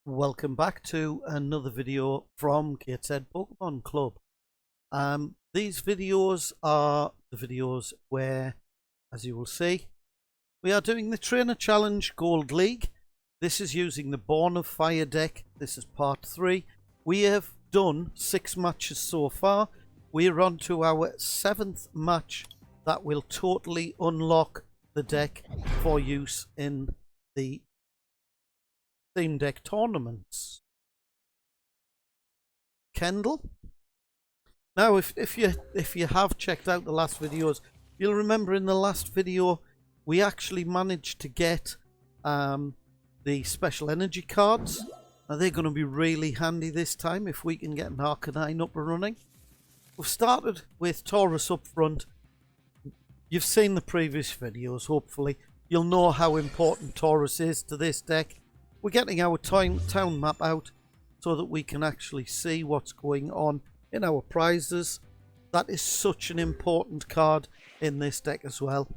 Welcome back to another video from pt3 Pokemon Club. These videos are the videos where, as you will see, we are doing the Trainer Challenge Gold League. This is using the Born of Fire deck. This is part 3. We have done 6 matches so far. We are on to our 7th match that will totally unlock the deck for use in the Steam Deck tournaments. Kendall. Now, if you have checked out the last videos, you'll remember in the last video we actually managed to get the special energy cards. Now they're going to be really handy this time if we can get an Arcanine up and running. We've started with Taurus up front. You've seen the previous videos, hopefully. You'll know how important Taurus is to this deck. We're getting our town map out so that we can actually see what's going on in our prizes. That is such an important card in this deck as well.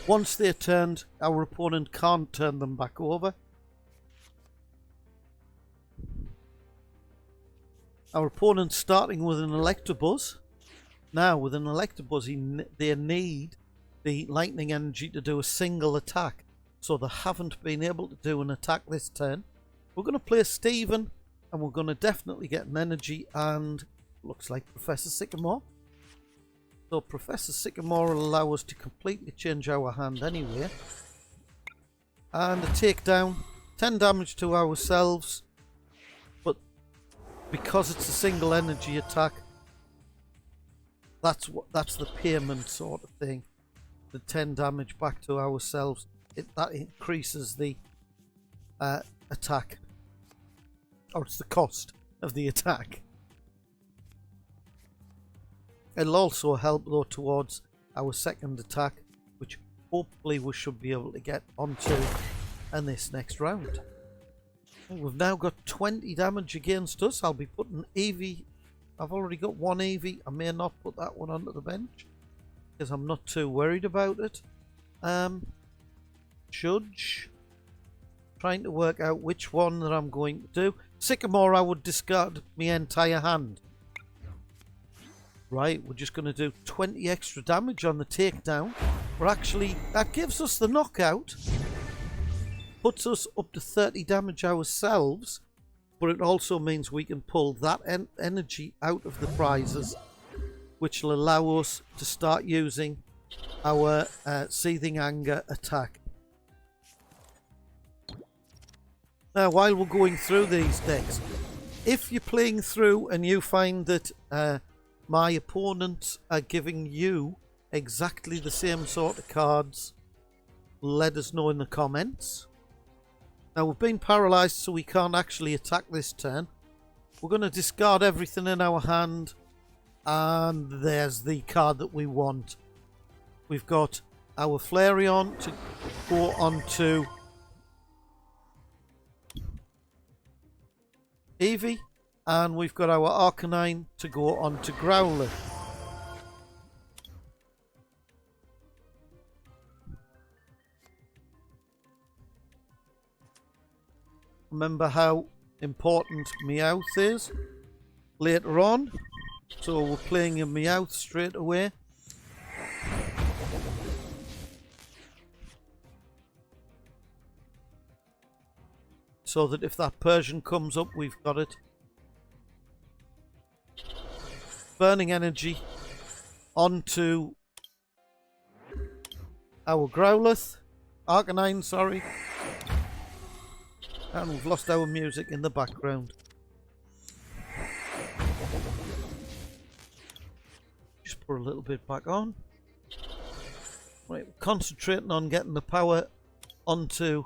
Once they're turned, our opponent can't turn them back over. Our opponent's starting with an Electabuzz. Now, with an Electabuzz, they need the lightning energy to do a single attack. So they haven't been able to do an attack this turn. We're going to play Steven, and we're going to definitely get an energy, and looks like Professor Sycamore. So Professor Sycamore will allow us to completely change our hand anyway. And a takedown, 10 damage to ourselves, but because it's a single energy attack, that's the payment sort of thing. The 10 damage back to ourselves. That increases the attack, or it's the cost of the attack. It'll also help though towards our second attack, which hopefully we should be able to get onto in this next round. We've now got 20 damage against us. I'll be putting Eevee. I've already got one Eevee. I may not put that one onto the bench because I'm not too worried about it. Judge, trying to work out which one that I'm going to do. Sycamore, I would discard my entire hand. Right, we're just going to do 20 extra damage on the takedown. We're actually, that gives us the knockout, puts us up to 30 damage ourselves, but it also means we can pull that energy out of the prizes, which will allow us to start using our Seething Anger attack. Now, while we're going through these decks, if you're playing through and you find that my opponents are giving you exactly the same sort of cards, let us know in the comments. Now, we've been paralysed, so we can't actually attack this turn. We're going to discard everything in our hand, and there's the card that we want. We've got our Flareon to go onto Eevee, and we've got our Arcanine to go on to Growlithe. Remember how important Meowth is later on, so we're playing a Meowth straight away. So that if that Persian comes up, we've got it. Burning energy onto our Growlithe. Arcanine, sorry. And we've lost our music in the background. Just put a little bit back on. Right, concentrating on getting the power onto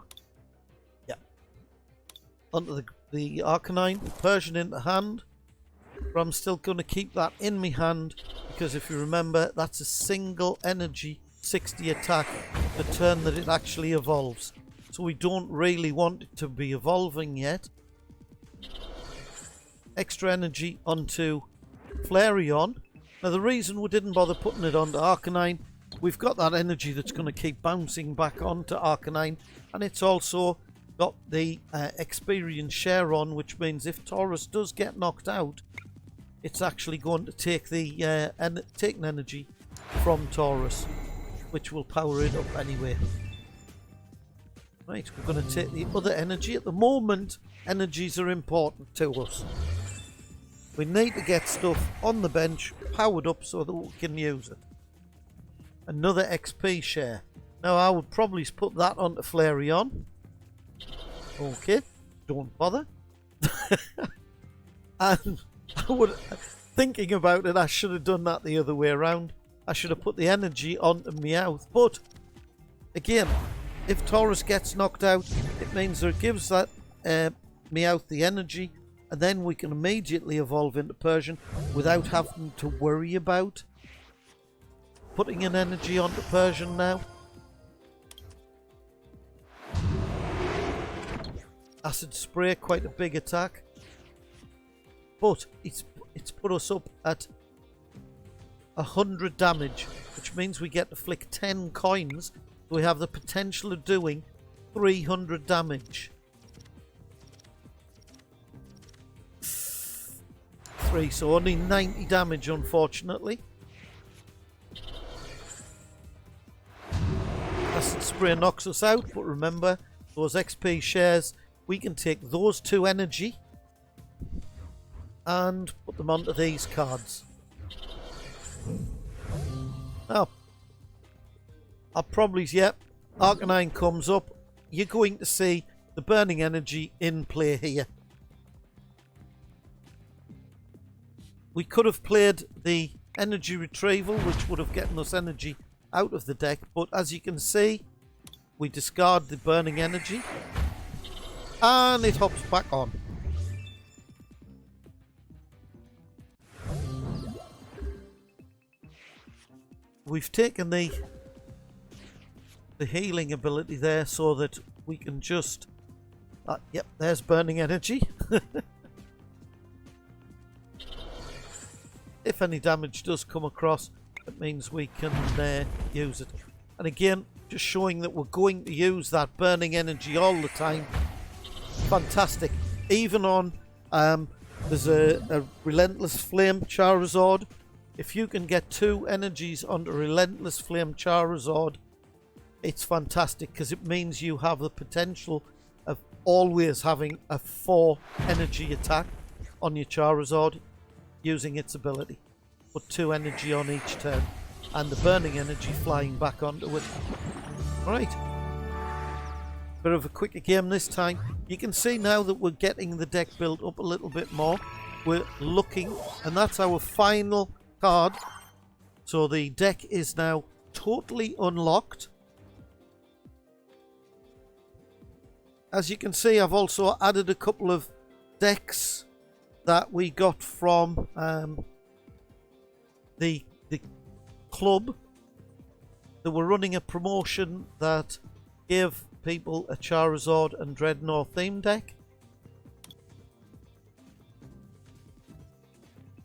the Arcanine. Persian into hand, but I'm still going to keep that in my hand because if you remember, that's a single energy 60 attack the turn that it actually evolves, so we don't really want it to be evolving yet. Extra energy onto Flareon. Now the reason we didn't bother putting it onto Arcanine, we've got that energy that's going to keep bouncing back onto Arcanine, and it's also got the experience share on, which means if Taurus does get knocked out, it's actually going to take the taken energy from Taurus, which will power it up anyway. Right, we're going to take the other energy. At the moment, energies are important to us. We need to get stuff on the bench powered up so that we can use it. Another XP share. Now I would probably put that onto Flareon. Okay, don't bother. And I would, thinking about it, I should have done that the other way around. I should have put the energy onto Meowth. But again, if Taurus gets knocked out, it means that it gives that Meowth the energy, and then we can immediately evolve into Persian without having to worry about putting an energy onto Persian now. Acid Spray, quite a big attack, but it's put us up at 100 damage, which means we get to flick 10 coins. We have the potential of doing 300 damage. 3, so only 90 damage, unfortunately. Acid Spray knocks us out, but remember, those XP shares, we can take those 2 energy and put them onto these cards. Now, I'll probably, yep, Arcanine comes up. You're going to see the burning energy in play here. We could have played the energy retrieval, which would have gotten us energy out of the deck, but as you can see, we discard the burning energy and it hops back on. We've taken the healing ability there so that we can just yep, there's burning energy. If any damage does come across, it means we can use it. And again, just showing that we're going to use that burning energy all the time. Fantastic. Even on there's a Relentless Flame Charizard. If you can get 2 energies onto Relentless Flame Charizard, it's fantastic, because it means you have the potential of always having a 4 energy attack on your Charizard using its ability. Put 2 energy on each turn, and the burning energy flying back onto it. Right. Bit of a quicker game this time. You can see now that we're getting the deck built up a little bit more. We're looking, and that's our final card. So the deck is now totally unlocked. As you can see, I've also added a couple of decks that we got from the club. They were running a promotion that gave people a Charizard and Dreadnought theme deck.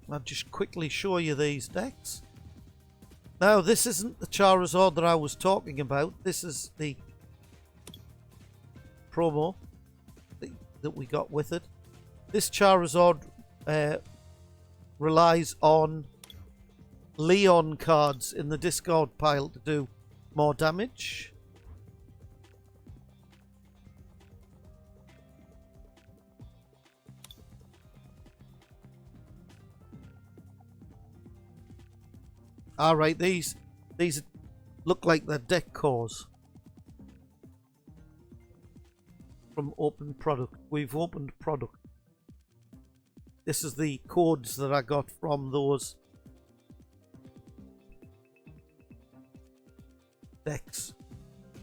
I'll just quickly show you these decks. Now, this isn't the Charizard that I was talking about. This is the promo that we got with it. This Charizard relies on Leon cards in the discard pile to do more damage. Alright, these look like they're deck cores from open product. We've opened product. This is the codes that I got from those decks,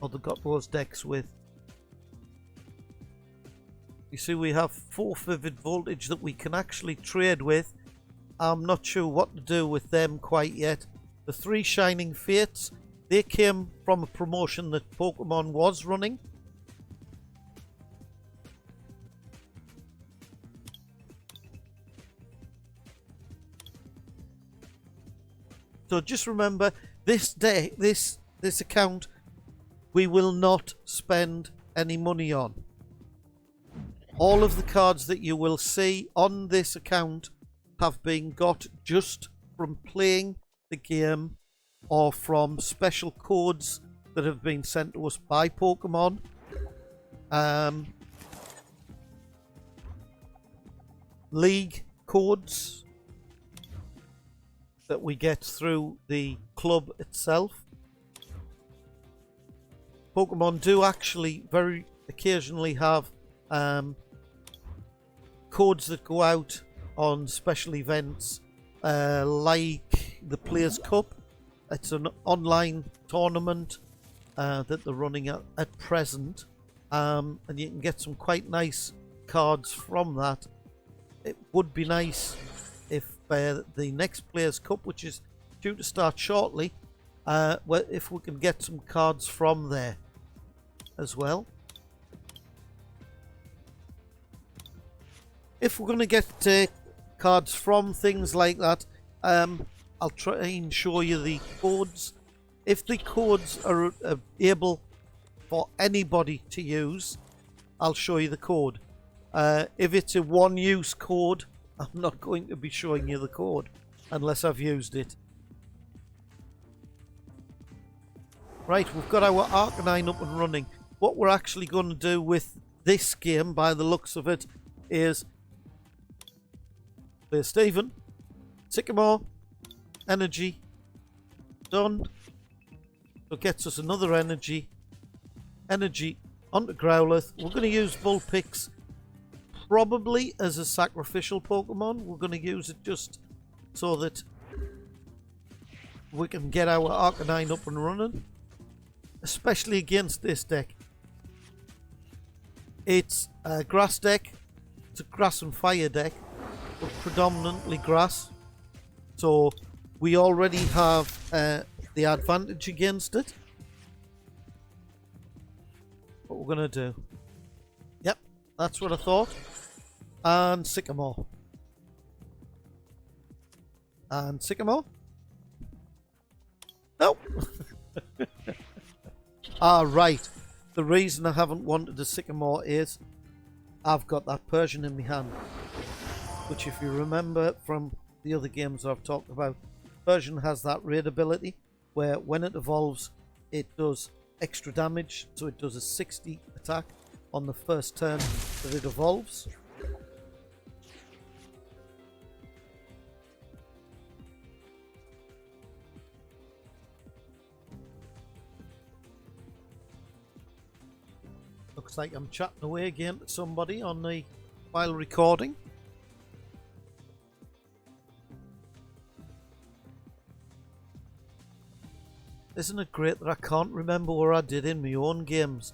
or they got those decks with. You see, we have 4 Vivid Voltage that we can actually trade with. I'm not sure what to do with them quite yet. The 3 Shining Fates, they came from a promotion that Pokemon was running. So just remember, this day, this account, we will not spend any money on. All of the cards that you will see on this account have been got just from playing the game or from special codes that have been sent to us by Pokemon. League codes that we get through the club itself. Pokemon do actually very occasionally have codes that go out on special events, like the Players Cup. It's an online tournament that they're running at present, and you can get some quite nice cards from that. It would be nice if the next Players Cup, which is due to start shortly, if we can get some cards from there as well. If we're going to get cards from things like that, I'll try and show you the codes. If the codes are able for anybody to use, I'll show you the code. If it's a one-use code, I'm not going to be showing you the code unless I've used it. Right, we've got our Arcanine up and running. What we're actually going to do with this game, by the looks of it, is play Stephen, Sycamore, energy, done. So it gets us another energy onto Growlithe. We're going to use Vulpix probably as a sacrificial Pokemon. We're going to use it just so that we can get our Arcanine up and running, especially against this deck. It's a grass deck. It's a grass and fire deck, but predominantly grass. So we already have the advantage against it. What we're going to do. Yep, that's what I thought. And Sycamore. And Sycamore. Nope. Right. The reason I haven't wanted a Sycamore is I've got that Persian in my hand. Which, if you remember from the other games I've talked about, Persian has that raid ability where when it evolves, it does extra damage. So it does a 60 attack on the first turn that it evolves. Looks like I'm chatting away again to somebody on the while recording. Isn't it great that I can't remember what I did in my own games?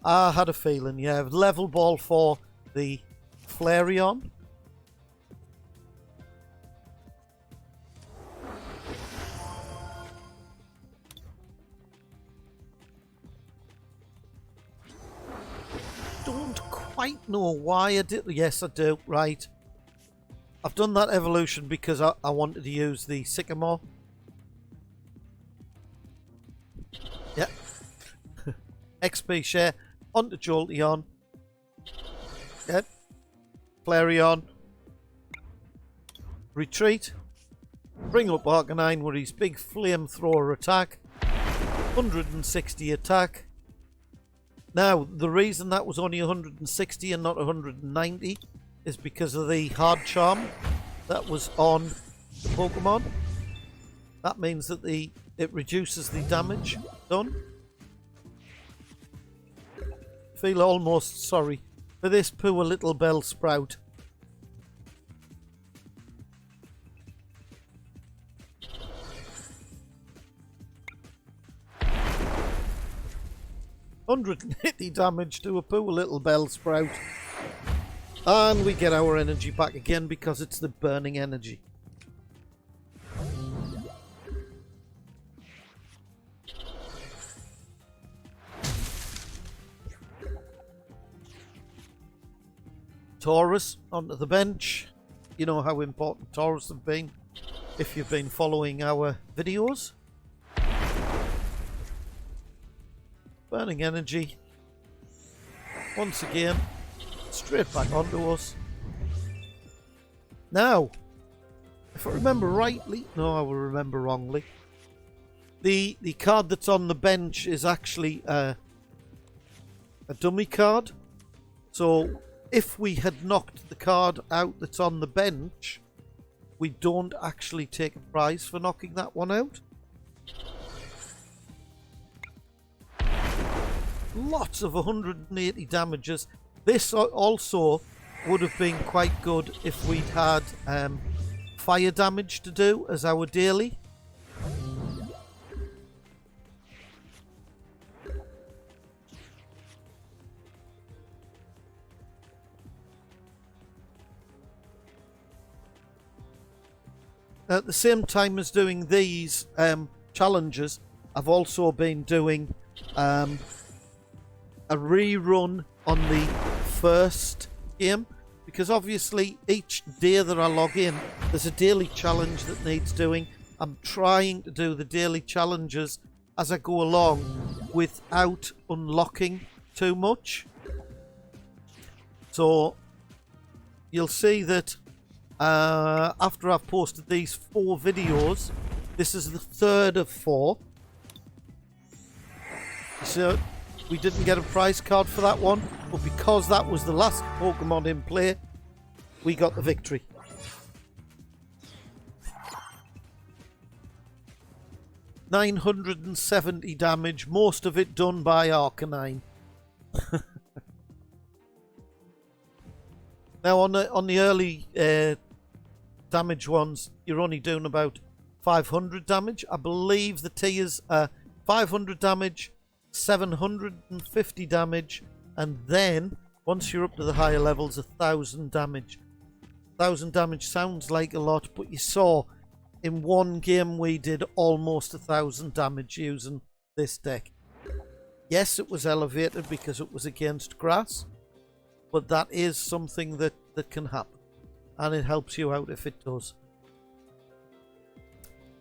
I had a feeling, yeah. Level ball for the Flareon. Don't quite know why I did. Yes, I do. Right. I've done that evolution because I wanted to use the Sycamore. Yep. XP share onto Jolteon. Yep. Flareon. Retreat. Bring up Arcanine with his big flamethrower attack. 160 attack. Now, the reason that was only 160 and not 190 is because of the hard charm that was on the Pokemon. That means that it reduces the damage done. Feel almost sorry for this poor little Bellsprout. $180 damage to a poor little Bellsprout. And we get our energy back again because it's the burning energy. Taurus onto the bench. You know how important Taurus have been if you've been following our videos. Burning energy. Once again, straight back onto us. Now, if I remember rightly, no, I will remember wrongly. The card that's on the bench is actually a dummy card. So if we had knocked the card out that's on the bench, we don't actually take a prize for knocking that one out. Lots of 180 damages. This also would have been quite good if we'd had fire damage to do as our daily. At the same time as doing these challenges, I've also been doing a rerun on the first game, because obviously each day that I log in, there's a daily challenge that needs doing. I'm trying to do the daily challenges as I go along without unlocking too much. So you'll see that after I've posted these 4 videos, this is the 3rd of 4. So we didn't get a prize card for that one, but because that was the last Pokemon in play, we got the victory. $970 damage, most of it done by Arcanine. Now on the early damage ones, you're only doing about 500 damage. I believe the tiers are 500 damage, 750 damage, and then once you're up to the higher levels, 1000 damage. 1000 damage sounds like a lot, but you saw in one game we did almost 1000 damage using this deck. Yes, it was elevated because it was against grass, but that is something that can happen, and it helps you out if it does.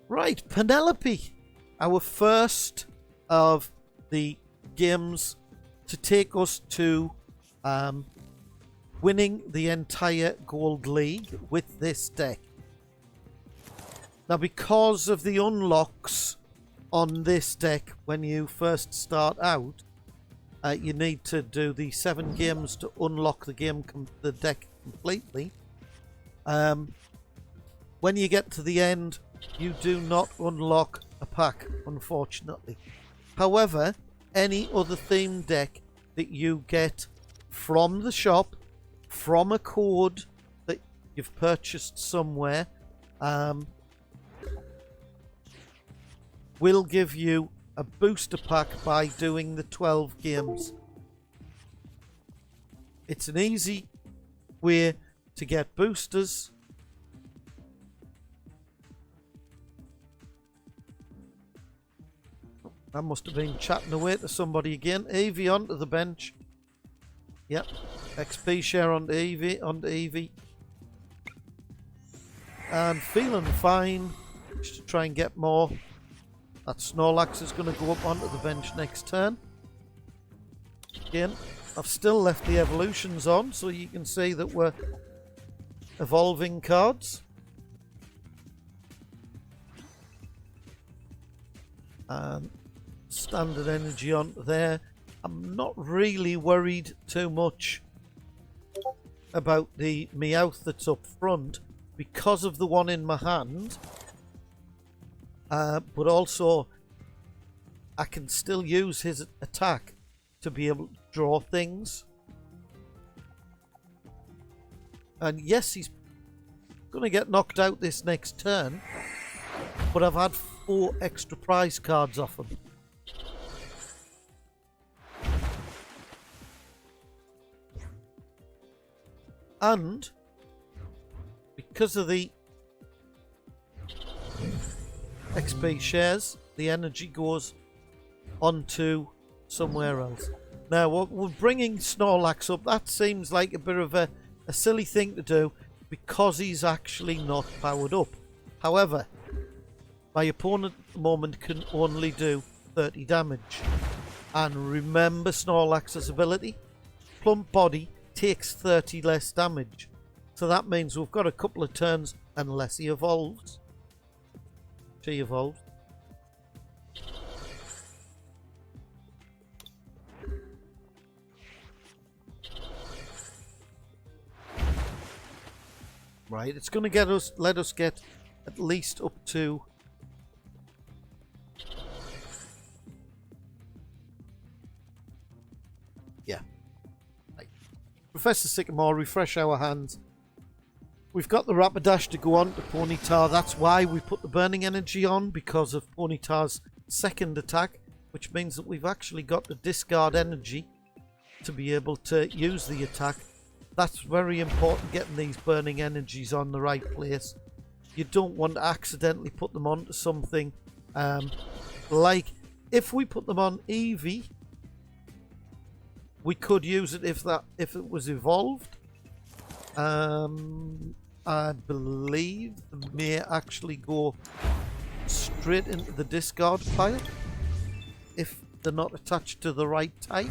Right, Penelope, our first of the games to take us to winning the entire Gold League with this deck. Now, because of the unlocks on this deck when you first start out, you need to do the 7 games to unlock the deck completely. When you get to the end, you do not unlock a pack, unfortunately. However, any other theme deck that you get from the shop, from a code that you've purchased somewhere, will give you a booster pack by doing the 12 games. It's an easy way to get boosters. I must have been chatting away to somebody again. Eevee onto the bench. Yep. XP share onto Eevee. And feeling fine. Just to try and get more. That Snorlax is going to go up onto the bench next turn. Again, I've still left the evolutions on, so you can see that we're evolving cards. And standard energy on there. I'm not really worried too much about the Meowth that's up front because of the one in my hand. But also, I can still use his attack to be able to draw things. And yes, he's going to get knocked out this next turn, but I've had 4 extra prize cards off him. And because of the XP shares, the energy goes onto somewhere else. Now, we're bringing Snorlax up. That seems like a bit of a silly thing to do because he's actually not powered up. However, my opponent at the moment can only do 30 damage. And remember Snorlax's ability? Plump body, takes 30 less damage. So that means we've got a couple of turns unless he evolves. She evolves. Right, it's going to let us get at least up to... Yeah. Right. Professor Sycamore, refresh our hands. We've got the Rapidash to go on to Ponyta. That's why we put the Burning Energy on, because of Ponyta's second attack, which means that we've actually got to discard energy to be able to use the attack. That's very important, getting these burning energies on the right place. You don't want to accidentally put them onto something. Like, if we put them on Eevee, we could use it if it was evolved. I believe they may actually go straight into the discard pile if they're not attached to the right type.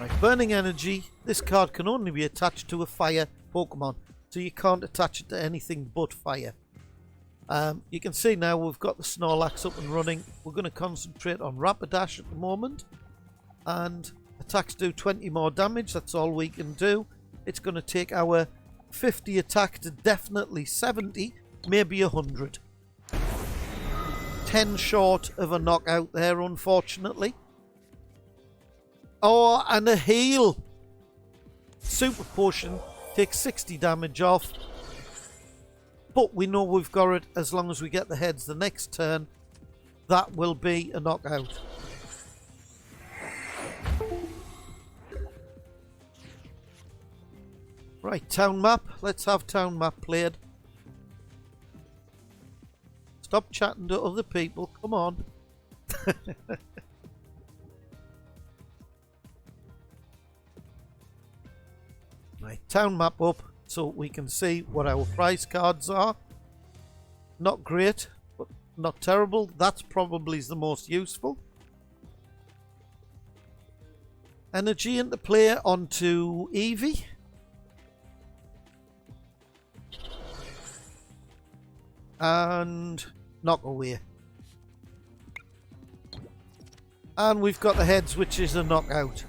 Right, Burning Energy. This card can only be attached to a fire Pokemon, so you can't attach it to anything but fire. You can see now we've got the Snorlax up and running. We're going to concentrate on Rapidash at the moment, and attacks do 20 more damage. That's all we can do. It's going to take our 50 attack to definitely 70, maybe 100. 10 short of a knockout there, unfortunately. Oh, and a heal. Super Potion takes 60 damage off. But we know we've got it as long as we get the heads the next turn. That will be a knockout. Right, town map. Let's have town map played. Stop chatting to other people. Come on. Right, town map up so we can see what our prize cards are. Not great, but not terrible. That's probably the most useful. Energy into play onto Eevee. And knock away. And we've got the heads, which is a knockout.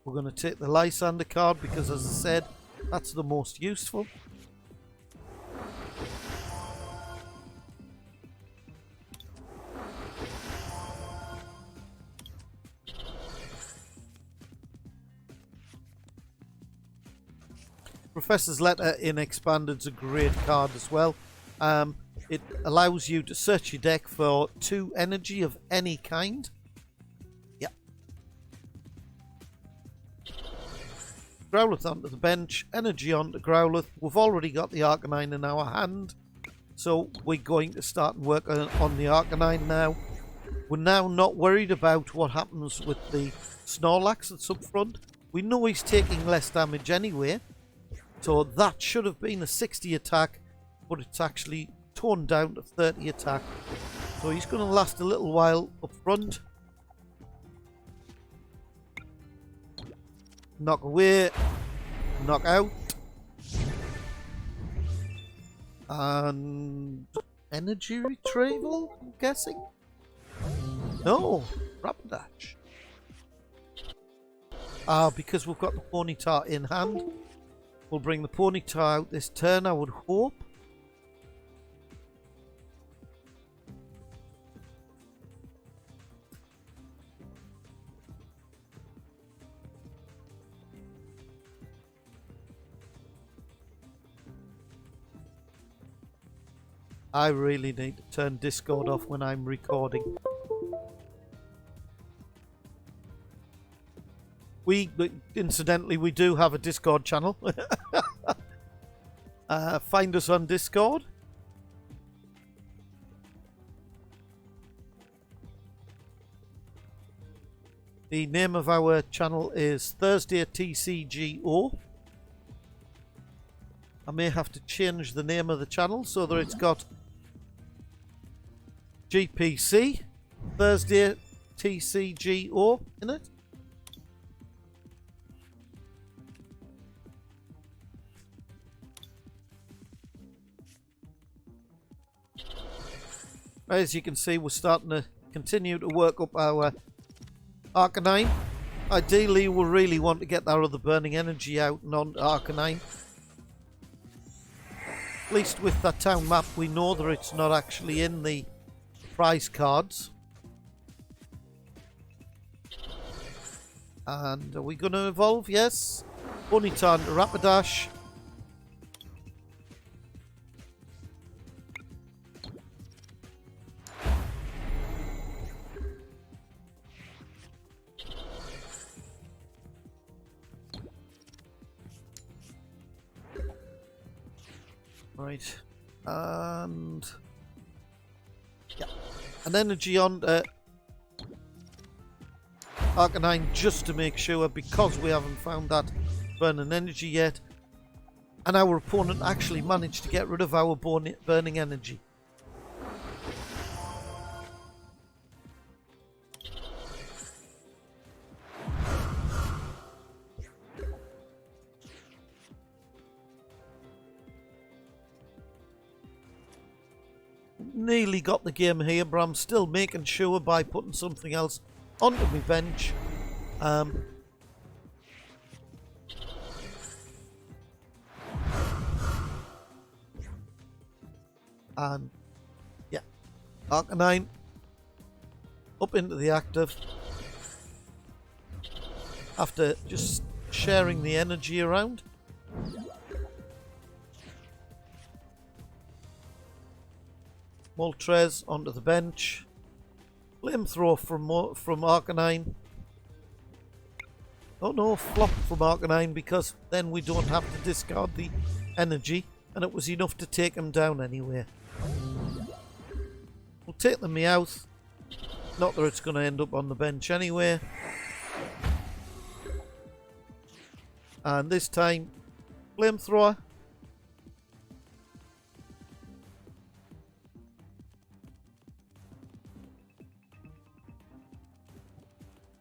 We're going to take the Lysander card because, as I said, that's the most useful. Professor's Letter in Expanded is a great card as well. It allows you to search your deck for 2 energy of any kind. Yep. Growlithe onto the bench, energy onto Growlithe. We've already got the Arcanine in our hand, so we're going to start and work on the Arcanine now. We're now not worried about what happens with the Snorlax that's up front. We know he's taking less damage anyway. So that should have been a 60 attack, but it's actually toned down to 30 attack. So he's going to last a little while up front. Knock away. Knock out. And energy retrieval, I'm guessing? No, Rapidash. Because we've got the Ponyta in hand. We'll bring the Ponyta out this turn, I would hope. I really need to turn Discord off when I'm recording. Incidentally, we do have a Discord channel. Find us on Discord. The name of our channel is Thursday TCGO. I may have to change the name of the channel so that it's got GPC, Thursday TCGO in it. As you can see, we're starting to continue to work up our Arcanine. Ideally, we really want to get that other burning energy out and onto Arcanine. At least with that town map, we know that it's not actually in the prize cards. And are we going to evolve? Yes. Ponyta to Rapidash. Right, and yeah, an energy on Arcanine just to make sure, because we haven't found that burning energy yet, and our opponent actually managed to get rid of our burning energy. Nearly got the game here, but I'm still making sure by putting something else onto my bench. And yeah, Arcanine up into the active after just sharing the energy around. Moltres onto the bench. Flamethrower from Arcanine. Oh no, flop from Arcanine, because then we don't have to discard the energy, and it was enough to take him down anyway. We'll take the Meowth. Not that it's going to end up on the bench anyway. And this time, Flamethrower.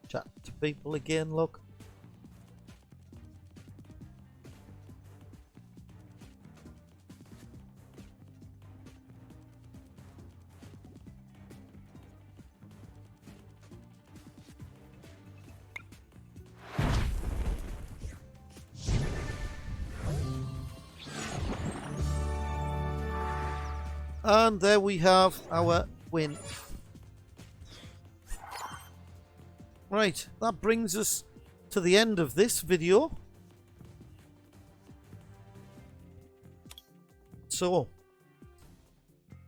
Chat to people again, look. And there we have our win. Right, that brings us to the end of this video. So,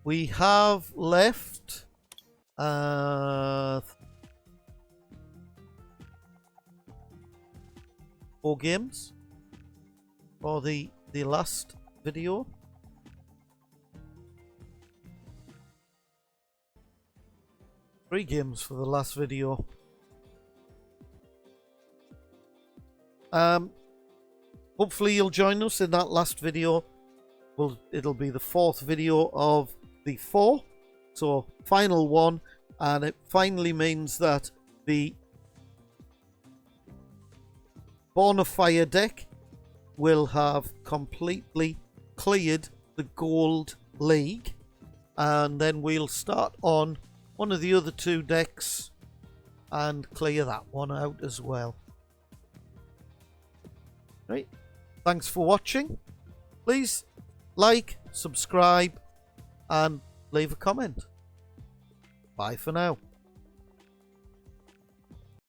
we have left 4 games for the last video. Three games for the last video. Hopefully you'll join us in that last video. It'll be the 4th video of the 4. So final one, and it finally means that the Born of Fire deck will have completely cleared the Gold League, and then we'll start on one of the other 2 decks and clear that one out as well. Right, thanks for watching. Please like, subscribe, and leave a comment. Bye for now.